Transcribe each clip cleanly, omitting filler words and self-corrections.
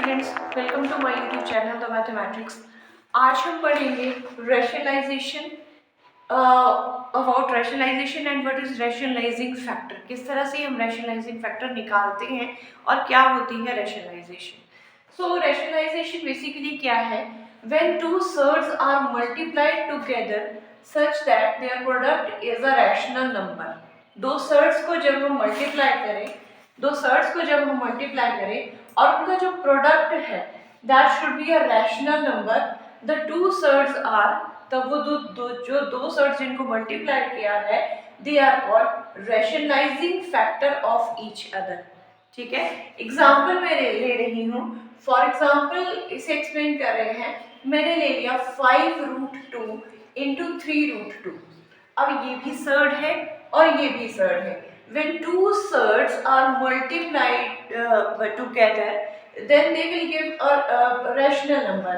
Students, welcome to my YouTube channel the mathematics. आज हम पढ़ेंगे rationalization, about rationalization and what is rationalizing factor. किस तरह से हम रैशनलाइजिंग फैक्टर निकालते हैं और क्या होती है रैशनलाइजेशन। सो रैशनलाइजेशन बेसिकली क्या है? When two surds are multiplied together such that their product is a rational number. दो सर्ड्स को जब हम मल्टीप्लाई करें और उनका जो प्रोडक्ट है that should be a rational number. The two surds are, तब वो जो दो सर्ड्स जिनको मल्टीप्लाई किया है they are called rationalizing factor of each other. ठीक है, एग्जाम्पल मैं ले रही हूँ। फॉर एग्जाम्पल इसे एक्सप्लेन कर रहे हैं। मैंने ले लिया 5√2 इंटू 3√2। अब ये भी सर्ड है और ये भी सर्ड है। When two surds are multiplied together, then they will give a rational number.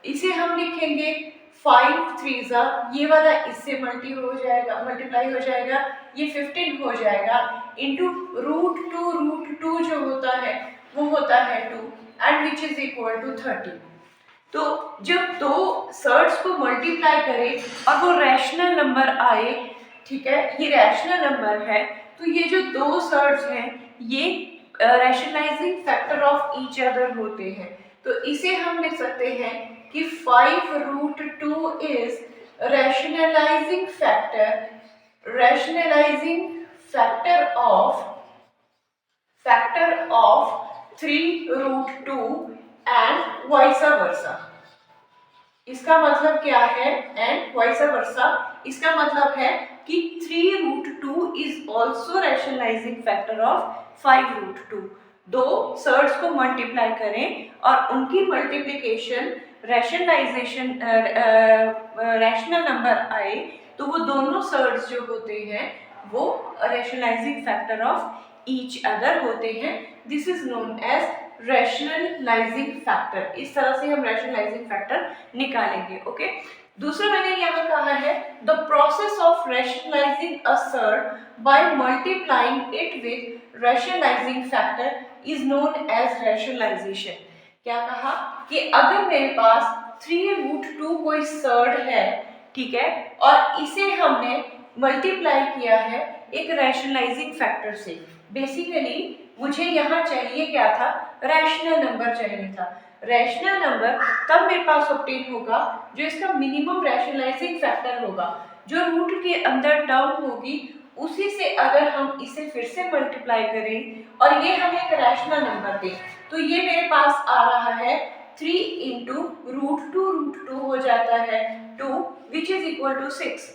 इसे हम लिखेंगे 5 3 ये वाला इससे मल्टीप्लाई हो जाएगा, ये 15 हो जाएगा इंटू √2 जो होता है वो होता है 2 and which is equal to 30। तो जब दो सर्ड्स को मल्टीप्लाई करें और वो रैशनल नंबर आए, ठीक है, ये रैशनल नंबर है, तो ये जो दो सर्ड्स हैं ये rationalising factor of each other होते हैं। तो इसे हम लिख सकते हैं कि 5√2 is rationalizing factor of 3√2 and vice versa. इसका मतलब क्या है? एंड वाइस वर्सा, इसका मतलब है कि 3√2 is also rationalising factor of 5√2। दो सर्ड्स को मल्टीप्लाई करें और उनकी मल्टीप्लिकेशन रैशनल नंबर आए तो वो दोनों सर्ड्स जो होते हैं वो rationalizing factor of each other होते हैं। This is known as rationalizing factor. इस तरह से हम रैशनलाइजिंग फैक्टर निकालेंगे। ओके, दूसरा मैंने यहाँ कहा है the process of rationalizing a surd by multiplying it with rationalizing factor is known as rationalization. क्या कहा कि अगर मेरे पास 3√2 कोई सर्ड है, ठीक है, और इसे हमने मल्टीप्लाई किया है एक रैशनलाइजिंग फैक्टर से। बेसिकली मुझे यहाँ चाहिए क्या था? रैशनल नंबर चाहिए था। रैशनल नंबर तब मेरे पास ऑब्टेन होगा जो इसका मिनिमम रैशनलाइजिंग फैक्टर होगा, जो रूट के अंदर टर्म होगी उसी से अगर हम इसे फिर से मल्टीप्लाई करें और ये हमें एक रैशनल नंबर दे, तो ये मेरे पास आ रहा है 3 इंटू √2 हो जाता है 2 विच इज इक्वल टू 6।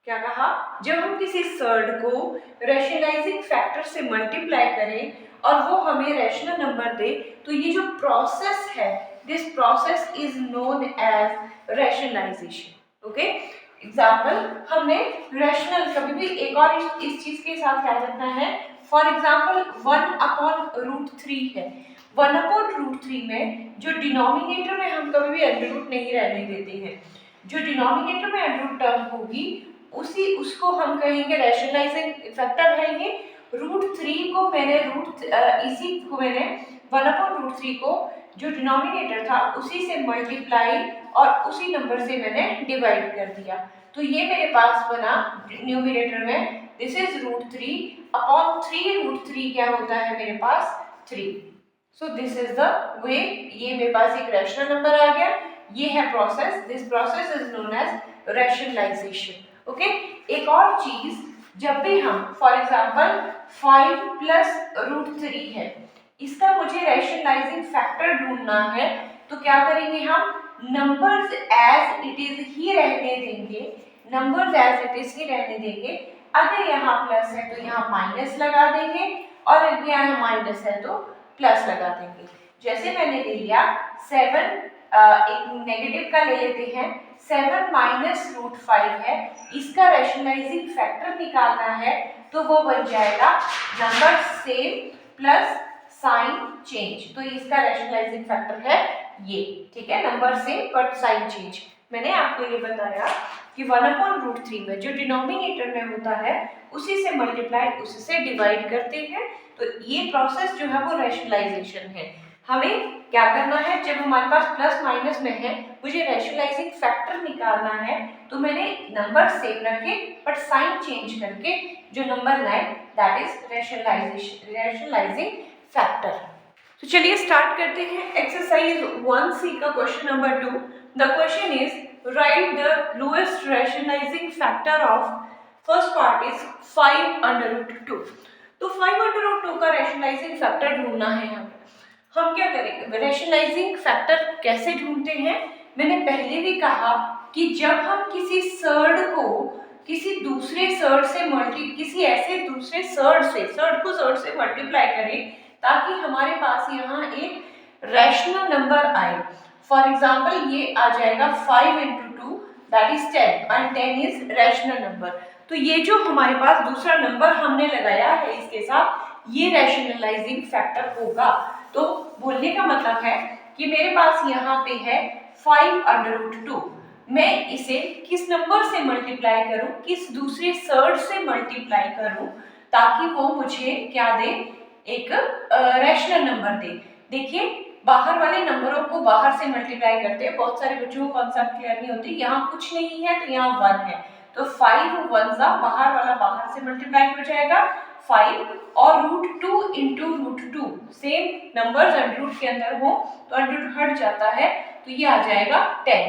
क्या कहा? जब हम किसी सर्ड को रैशनलाइजिंग फैक्टर से मल्टीप्लाई करें और वो हमें रैशनल नंबर दे, तो ये जो प्रोसेस है this process is known as rationalization. Okay, example, हमने रैशनल कभी भी एक और इस चीज के साथ क्या करना है। फॉर एग्जाम्पल 1/√3 है। 1/√3 में जो डिनोमिनेटर में हम कभी भी अंडर रूट नहीं रहने देते हैं, जो डिनोमिनेटर में अंडर रूट टर्म होगी उसको हम कहेंगे रैशनलाइजिंग फैक्टर है। ये √3 को मैंने इसी को मैंने 1/√3 को जो डिनोमिनेटर था उसी से मल्टीप्लाई और उसी नंबर से मैंने डिवाइड कर दिया, तो ये मेरे पास बना न्यूमिनेटर में दिस इज √3/3√3 क्या होता है मेरे पास 3। सो दिस इज द वे, ये मेरे पास एक रैशनल नंबर आ गया। ये है process, this process is known as rationalization. Okay, एक और चीज, जब भी हम फॉर एग्जांपल 5 + √3 है, इसका मुझे रैशनलाइजिंग फैक्टर ढूंढना है, तो क्या करेंगे हम? नंबर्स एज इट इज ही रहने देंगे। अगर यहाँ प्लस है तो यहाँ माइनस लगा देंगे और अगर यहाँ माइनस है तो प्लस लगा देंगे। जैसे मैंने ले लिया 7, एक नेगेटिव का ले लेते हैं, 7 - √5 है, इसका रैशनलाइजिंग फैक्टर निकालना है तो वो बन जाएगा number same plus sign change. तो इसका रैशनलाइजिंग फैक्टर है ये, ठीक है, number same but sign change. मैंने आपको ये बताया कि 1/√3 में जो डिनोमिनेटर में होता है उसी से मल्टीप्लाई उसी से डिवाइड करते हैं, तो ये प्रोसेस जो है वो रैशनलाइजेशन है। हमें क्या करना है, जब हमारे पास प्लस माइनस में है, मुझे रैशनलाइजिंग फैक्टर निकालना है, तो मैंने नंबर सेम रखे बट साइन चेंज करके जो नंबर लाए दैट इज रैशनलाइजिंग फैक्टर। तो चलिए स्टार्ट करते हैं एक्सरसाइज 1C का question number 2। The question is right the lowest rationalising factor of, first part is 5√2। तो 5√2 का रैशनलाइजिंग फैक्टर ढूंढना है हमें। हम क्या करेंगे, रैशनलाइजिंग फैक्टर कैसे ढूंढते हैं, मैंने पहले भी कहा कि जब हम किसी सर्ड को किसी दूसरे सर्ड से किसी ऐसे दूसरे सर्ड को सर्ड से मल्टीप्लाई करें ताकि हमारे पास यहाँ एक रैशनल नंबर आए। फॉर एग्जाम्पल ये आ जाएगा 5 × 2 that is 10 and 10 is rational number. तो ये जो हमारे पास दूसरा नंबर हमने लगाया है इसके साथ, ये रैशनलाइजिंग फैक्टर होगा। तो बोलने का मतलब है कि मेरे पास यहाँ पे है 5√2, मैं इसे किस नंबर से मल्टीप्लाई करूं, किस दूसरे सर्ड से मल्टीप्लाई करूं ताकि वो मुझे क्या दे, एक रैशनल नंबर दे। देखिए बाहर वाले नंबरों को बाहर से मल्टीप्लाई करते हैं, बहुत सारे बच्चों को कॉन्सेप्ट क्लियर नहीं होती। यहाँ कुछ नहीं है तो यहाँ 1 है, तो 5 1 बाहर वाला बाहर से मल्टीप्लाई हो जाएगा 5 और √2 × √2 सेम नंबर्स अंडर रूट के अंदर हो तो अंडर रूट हट जाता है, तो ये आ जाएगा 10।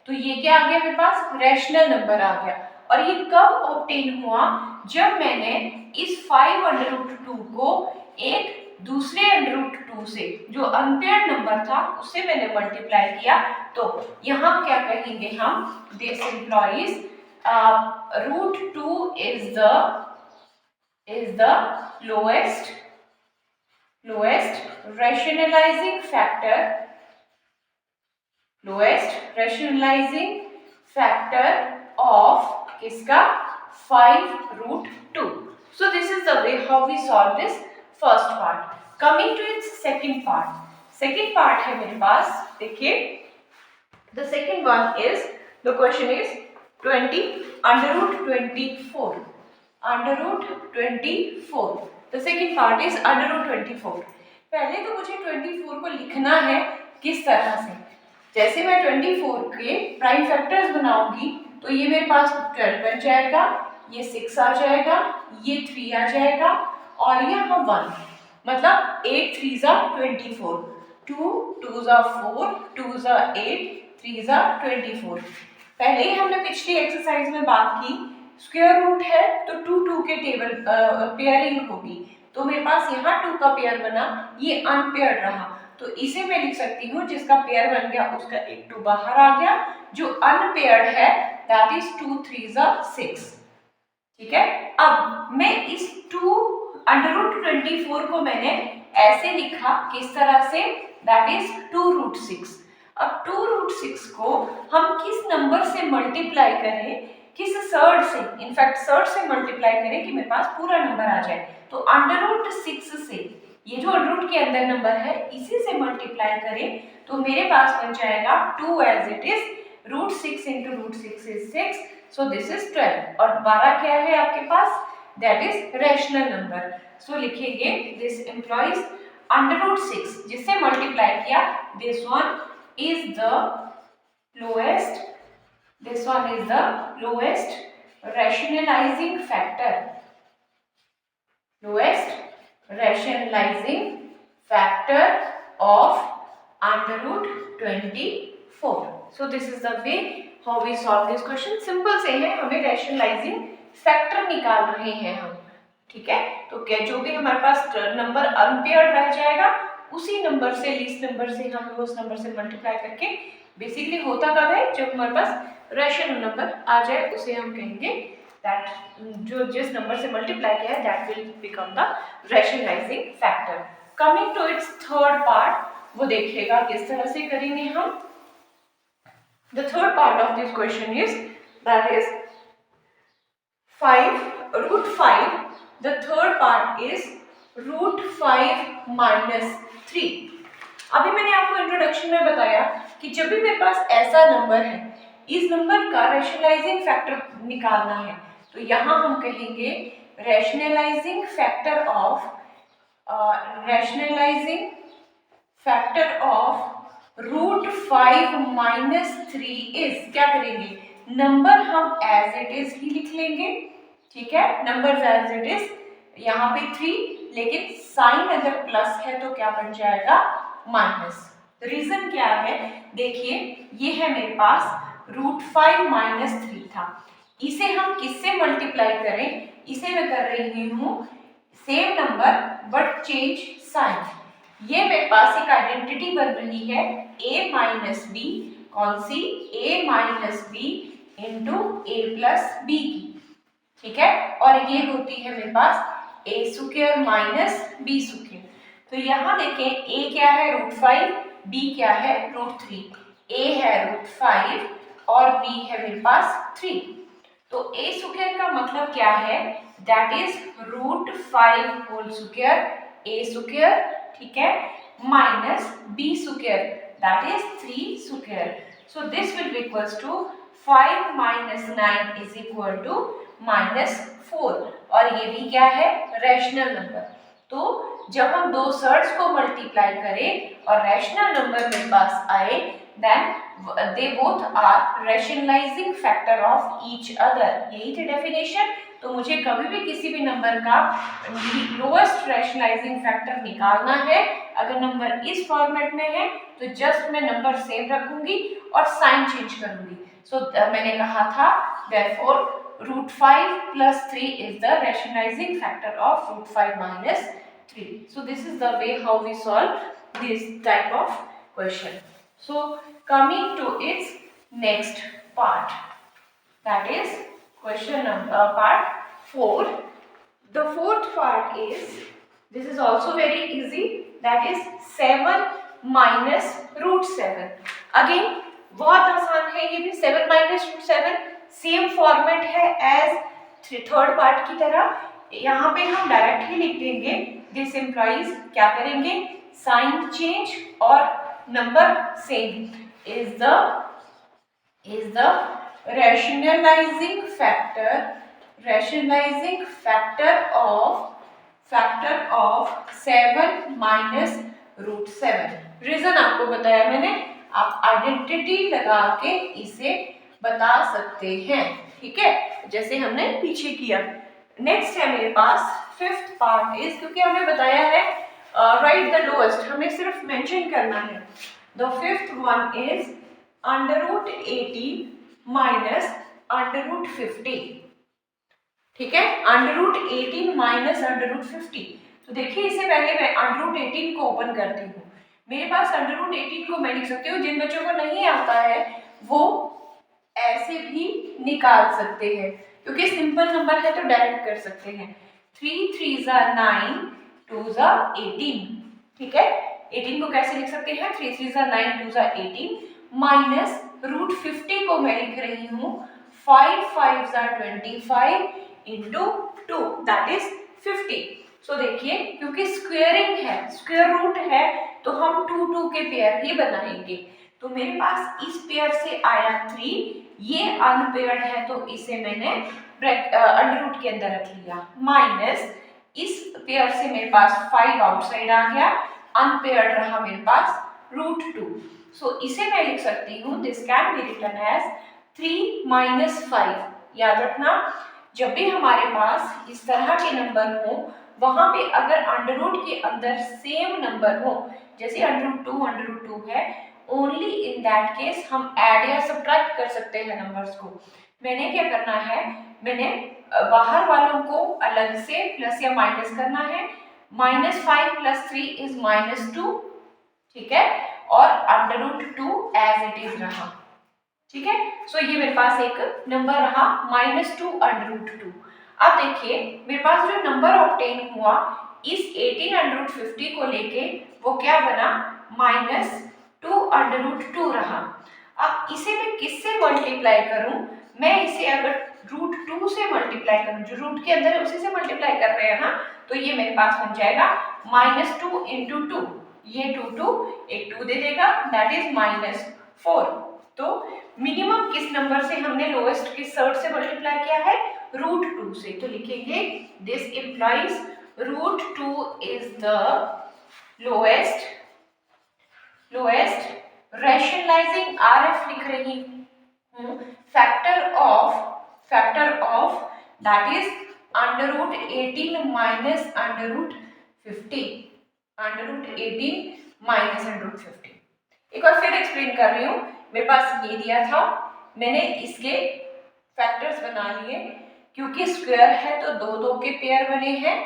तो ये क्या आ गया मेरे पास, रैशनल नंबर आ गया। और ये कब ऑब्टेन हुआ, जब मैंने इस 5√2 को एक दूसरे √2 से जो अनपेयर्ड नंबर था उससे मैंने मल्टीप्लाई किया। तो यहाँ क्या कहेंगे हम, this employees √2 is the lowest rationalizing factor of किसका, 5√2। so this is the way how we solve this first part. coming to its second part है मेरे पास, देखिए the second one is, the question is 20√24 √24। the second part is √24। पहले तो मुझे 24 को लिखना है किस तरह से, जैसे मैं 24 के प्राइम फैक्टर्स बनाऊंगी तो ये मेरे पास 12 बन जाएगा, ये 6 आ जाएगा, ये 3 आ जाएगा और यहाँ 1, मतलब 8 3 24, 2 2 4, 2 8, 3 24। पहले ही हमने पिछली एक्सरसाइज में बात की, स्क्वायर रूट है तो 2 2 के टेबल पेयरिंग होगी, तो मेरे पास यहाँ 2 का पेयर बना, ये अनपेयर्ड रहा, तो इसे मैं लिख सकती हूँ जिसका पेयर बन गया उसका एक 2 बाहर आ गया, जो अनपेयर्ड है दैट इज 2 3 6। ठीक है, अब मैं इस 2√24 को मैंने ऐसे लिखा, किस तरह से, दैट इज 2√6। अब 2√6 को हम किस नंबर से मल्टीप्लाई करें, किस सर्ड से, इनफैक्ट सर्ड से मल्टीप्लाई करें कि मेरे पास पूरा नंबर आ जाए, तो √6 से ये जो अंडर के अंदर नंबर है इसी से मल्टीप्लाई करें तो मेरे पास बन जाएगा 2 as it is, √6 × √6 is 6, so this is 12 और 12 क्या है आपके पास, that is rational number. So लिखेंगे दिस एम्प्लॉइज √6 जिससे मल्टीप्लाई किया, this one is the lowest rationalizing factor of √24। so this is the way how we solve this question। Simple से है, हमें रैशनलाइजिंग फैक्टर निकाल रहे हैं हम, ठीक है। तो क्या जो भी हमारे पास नंबर अनपेयर्ड रह जाएगा उसी नंबर से, लीस्ट नंबर से हम उस नंबर से मल्टीप्लाई करके, बेसिकली होता कब है, जब हमारे पास रैशनल नंबर आ जाए उसे हम कहेंगे दैट, जो जिस नंबर से मल्टीप्लाई किया है that will become the rationalising factor. Coming to its third part, वो देखिएगा किस तरह से करेंगे हम। The third part of this question is that is 5√5, the third part is √5 - 3। अभी मैंने आपको इंट्रोडक्शन में बताया कि जब भी मेरे पास ऐसा नंबर है, इस नंबर का रैशनलाइजिंग फैक्टर निकालना है, तो यहाँ हम कहेंगे rationalizing factor factor of root 5 minus 3 is, क्या करेंगे, नंबर हम एज इट इज ही लिख लेंगे, ठीक है, नंबर एज इट इज, यहाँ पे 3, लेकिन साइन अगर प्लस है तो क्या बन जाएगा, माइनस। रीजन क्या है, देखिए ये है मेरे पास रूट 5 माइनस 3 था, इसे हम किससे मल्टीप्लाई करें, इसे मैं कर रही हूँ same number but change sign. ये मेरे पास एक आइडेंटिटी बन रही है a माइनस बी, कौन सी, a minus b into a plus b की, ठीक है, और ये होती है मेरे पास a square minus b square. तो यहाँ देखें a क्या है रूट 5, b क्या है रूट 3, a है रूट 5 और b है मेरे पास 3। तो a स्क्वायर का मतलब क्या है, that is root 5 whole square a square, ठीक है, minus b square that is 3 square. So this will be equals to 5 minus 9 is equal to minus 4, और ये भी क्या है, रैशनल नंबर। तो जब हम दो सर्ड्स को मल्टीप्लाई करें और रैशनल नंबर मेरे पास आए, then they both are rationalizing factor of each other, यही थी डेफिनेशन। तो मुझे कभी भी किसी भी नंबर का लोएस्ट रैशनलाइजिंग फैक्टर निकालना है, अगर नंबर इस फॉर्मेट में है तो जस्ट मैं नंबर सेम रखूंगी और साइन चेंज करूंगी। सो मैंने कहा था therefore root 5 plus 3 is the rationalizing factor of root 5 minus 3. So this is the way how we solve this type of question. So coming to its next part, that is question number part 4. The fourth part is, this is also very easy, that is 7 minus root 7. Again बहुत आसान है ये भी, 7 minus root 7 same format है as third part की तरह, यहाँ पे हम डायरेक्ट ही लिख देंगे। दिस इम्प्लाइज क्या करेंगे, साइन चेंज और number same is the rationalizing factor of 7 minus root 7। Reason आपको बताया मैंने, आप आइडेंटिटी लगा के इसे बता सकते हैं, ठीक है, जैसे हमने पीछे किया। नेक्स्ट है मेरे पास फिफ्थ पार्ट इज, क्योंकि हमें बताया है राइट द लोएस्ट, हमें सिर्फ मेंशन करना है। The fifth one is under root 18 minus under root 50, ठीक है, under root 18 minus under root 50। तो देखिए इससे पहले मैं अंडर रूट 18 को ओपन करती हूँ, मेरे पास अंडर रूट 18 को मैं लिख सकती हूँ, जिन बच्चों को नहीं आता है वो ऐसे भी निकाल सकते हैं, क्योंकि सिंपल नंबर है तो डायरेक्ट कर सकते हैं। 3 3 9 2 18, ठीक है, 18 को कैसे लिख सकते हैं, 3 3 9 2 18 माइनस रूट 50 को मैं लिख रही हूँ 5 5 25 इंटू 2 दैट इज 50। सो देखिए क्योंकि स्क्वेयरिंग है, स्क्वेयर रूट है, तो हम 2 2 के पेयर ही बनाएंगे। तो मेरे पास इस पेयर से आया 3, ये अनपेयर्ड है तो इसे मैंने अंडर रूट के अंदर रख लिया, माइनस इस पेयर से मेरे पास 5 आउटसाइड आ गया, अनपेयर्ड रहा मेरे पास रूट 2। सो इसे मैं लिख सकती हूँ, this can be written as 3 minus 5। याद रखना जब भी हमारे पास इस तरह के नंबर हो, वहां पे अगर अंडर रूट के अंदर सेम नंबर हो, जैसे अंडर रूट 2 है, ओनली इन दैट केस हम ऐड या सब्ट्रैक्ट कर सकते हैं नंबर्स को। मैंने क्या करना है, मैंने बाहर वालों को अलग से प्लस या माइनस करना है। -5 + 3 इज -2, ठीक है, और under root 2 as it is रहा, ठीक है। सो ये मेरे पास एक नंबर रहा -2 अंडर रूट 2। अब देखिए मेरे पास जो नंबर ऑब्टेन हुआ इस 18 अंडर रूट 50 को लेके, वो क्या बना, -2 अंडर रूट 2 रहा। अब इसे मैं किससे मल्टीप्लाई करूं, मैं इसे अगर रूट 2 से मल्टीप्लाई करूं, जो रूट के अंदर है उसी से मल्टीप्लाई कर रहे हैं ना, तो ये मेरे पास बन जाएगा -2 इंटू 2, ये 2 एक 2 दे देगा, दैट इज -4। तो मिनिमम किस नंबर से हमने लोएस्ट किस सर्ड से मल्टीप्लाई किया है, रूट 2 से। तो लिखेंगे this implies root 2 is the lowest lowest rationalizing RF लिख रही हूँ, factor of that is √18 minus √50, √18 minus √50। एक बार फिर एक्सप्लेन कर रही हूँ, मेरे पास ये दिया था, मैंने इसके फैक्टर्स बना लिए, क्योंकि स्क्वायर है तो दो दो के पेयर बने हैं,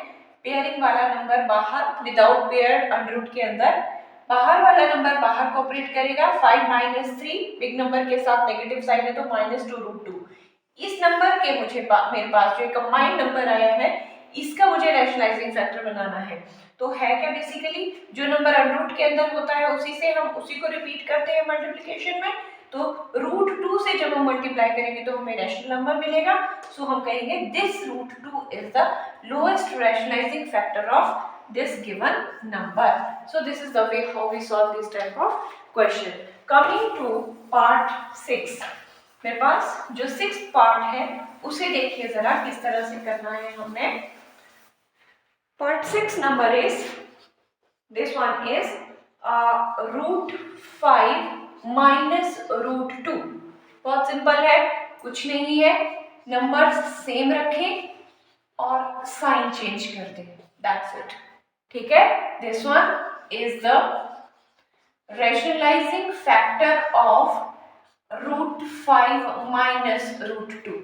पेयरिंग वाला नंबर बाहर, विदाउट पेयर अंडर के अंदर, बाहर वाला नंबर बाहर कोऑपरेट करेगा। 5 माइनस 3 बिग नंबर के साथ नेगेटिव साइन है तो -2 √2। इस नंबर के मेरे पास जो कंबाइंड नंबर आया है, इसका मुझे रैशनलाइजिंग फैक्टर बनाना है। तो है क्या, बेसिकली जो नंबर अंडर के अंदर होता है उसी को रिपीट करते हैं मल्टीप्लिकेशन में, तो √2 से जब हम मल्टीप्लाई करेंगे तो हमें रैशनल नंबर मिलेगा। सो हम कहेंगे this √2 is the lowest rationalising factor of this given number. So this is the way how we solve this type of question. Coming to part 6, मेरे पास जो 6th पार्ट है उसे देखिए जरा किस तरह से करना है हमने। Part 6 number is this one is √5 minus √2। बहुत सिंपल है, कुछ नहीं है, नंबर सेम रखें और साइन चेंज कर दें, दैट्स इट। ठीक है, this one is the rationalising factor of √5 minus √2।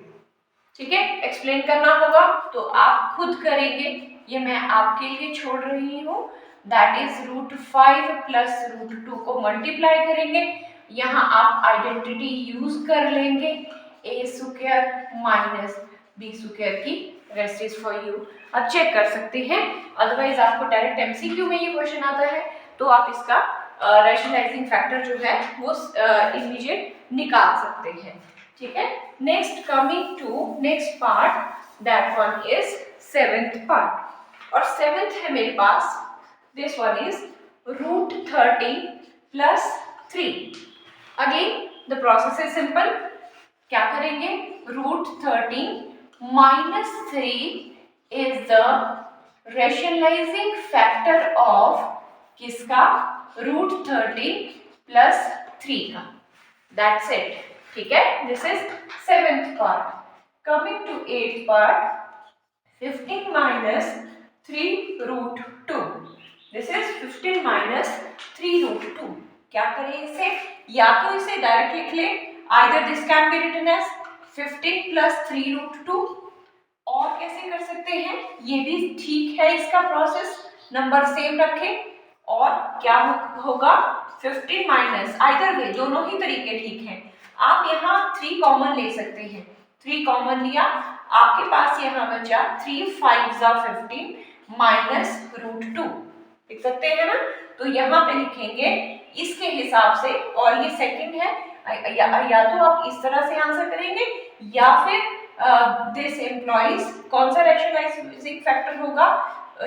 ठीक है, एक्सप्लेन करना होगा तो आप खुद करेंगे, ये मैं आपके लिए छोड़ रही हूँ। दैट इज √5 प्लस √2 को मल्टीप्लाई करेंगे, यहाँ आप आइडेंटिटी यूज कर लेंगे, a square minus b square की रेस्ट इज फॉर यू। आप चेक कर सकते हैं, अदरवाइज आपको डायरेक्ट एमसीक्यू में ये क्वेश्चन आता है तो आप इसका रैशनलाइजिंग फैक्टर जो है वो इमीडिएट निकाल सकते हैं। ठीक है, next coming to next part, that one is 7th part, और 7th है मेरे पास, this one is √30 plus 3। Again the process is simple, क्या करेंगे, √30 minus 3 is the rationalising factor of किसका, √30 प्लस 3 का, दैट्स इट। ठीक है, this is 7th part. Coming to 8th part, 15 minus 3 √2, this is 15 minus 3 √2। क्या करें इसे, या तो इसे डायरेक्ट लिख ले, either this can be written as 15 plus 3 √2, और कैसे कर सकते हैं, ये भी ठीक है इसका प्रोसेस, नंबर सेम रखें और क्या होगा, 15 माइनस, आइदर वे दोनों ही तरीके ठीक हैं। आप यहाँ 3 कॉमन ले सकते हैं, 3 कॉमन लिया, आपके पास यहाँ बचा 3 5 15 माइनस √2, लिख सकते हैं ना। तो यहाँ पे लिखेंगे इसके हिसाब से, और ये सेकंड है, या तो आप इस तरह से आंसर करेंगे या फिर दिस एम्प्लॉइज, कौन सा रैशनलाइजिंग फैक्टर होगा,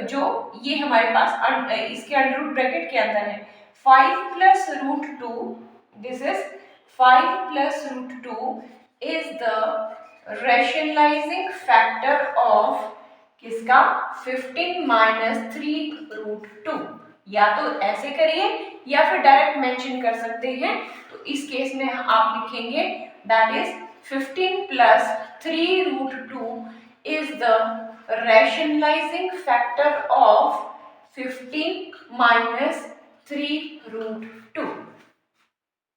जो ये हमारे पास इसके अंडर रूट ब्रैकेट के अंदर है, 5 plus √2, this is 5 plus √2 is the rationalising factor of किसका, 15 माइनस 3 √2। या तो ऐसे करिए या फिर डायरेक्ट मेंशन कर सकते हैं, तो इस केस में आप लिखेंगे that is 15 plus 3 √2 is the rationalizing factor of 15 minus 3 √2।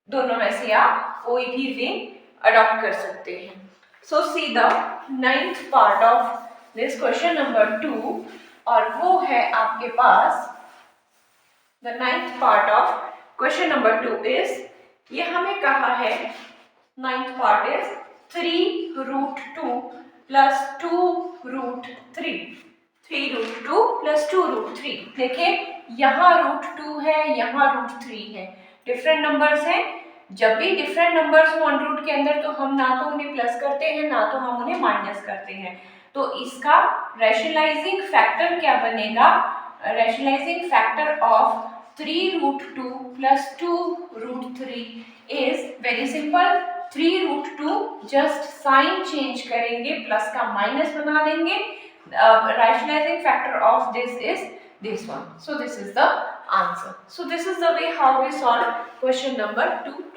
दोनों में से आप कोई भी वे अडॉप्ट कर सकते हैं। So see the 9th part of this question number 2, और वो है आपके पास the 9th part of question number 2 is, ये हमें कहा है 9th part is 3 √2 plus 2 √3, 3 √2 plus 2 √3। देखिए यहाँ √2 है, यहाँ √3 है, डिफरेंट नंबर्स हैं। जब भी डिफरेंट नंबर्स हो अंडर रूट के अंदर तो हम ना तो उन्हें प्लस करते हैं ना तो हम उन्हें माइनस करते हैं। तो इसका रैशनलाइजिंग फैक्टर क्या बनेगा, rationalizing factor of 3 √2 plus 2 √3 is very simple, 3 √2 just sign change करेंगे, प्लस का माइनस बना देंगे। Rationalizing factor of this is this one. So this is the answer. So this is the way how we solve question number 2.